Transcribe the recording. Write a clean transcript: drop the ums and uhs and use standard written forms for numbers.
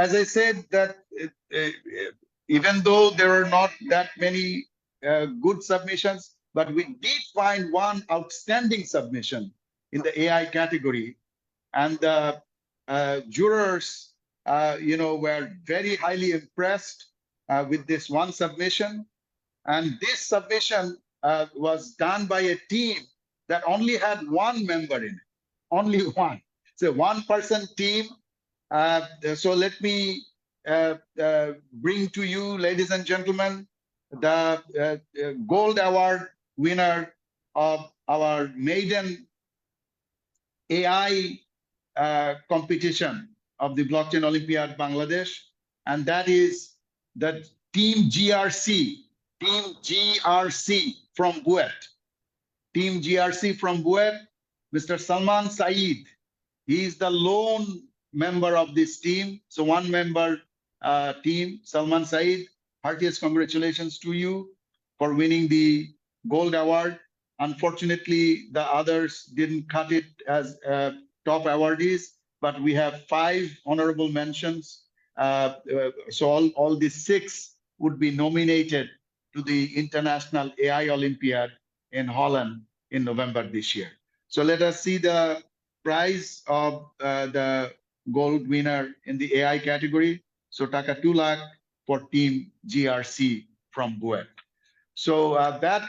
as I said, that even though there are not that many good submissions, but we did find one outstanding submission in the AI category, and the jurors, were very highly impressed with this one submission. And this submission was done by a team that only had one member in it, only one. It's a one-person team. So let me bring to you, ladies and gentlemen, the gold award winner of our maiden AI competition of the Blockchain Olympiad Bangladesh, and that is the Team GRC, from Buet. Team GRC from Buet, Mr. Salman Saeed. He is the lone member of this team. So one member team, Salman Saeed, heartiest congratulations to you for winning the gold award. Unfortunately, the others didn't cut it as top awardees, but we have 5 honorable mentions. So all these 6 would be nominated to the International AI Olympiad in Holland in November this year. So let us see the prize of the gold winner in the AI category. So Taka 2 lakh for Team GRC from Buet. So that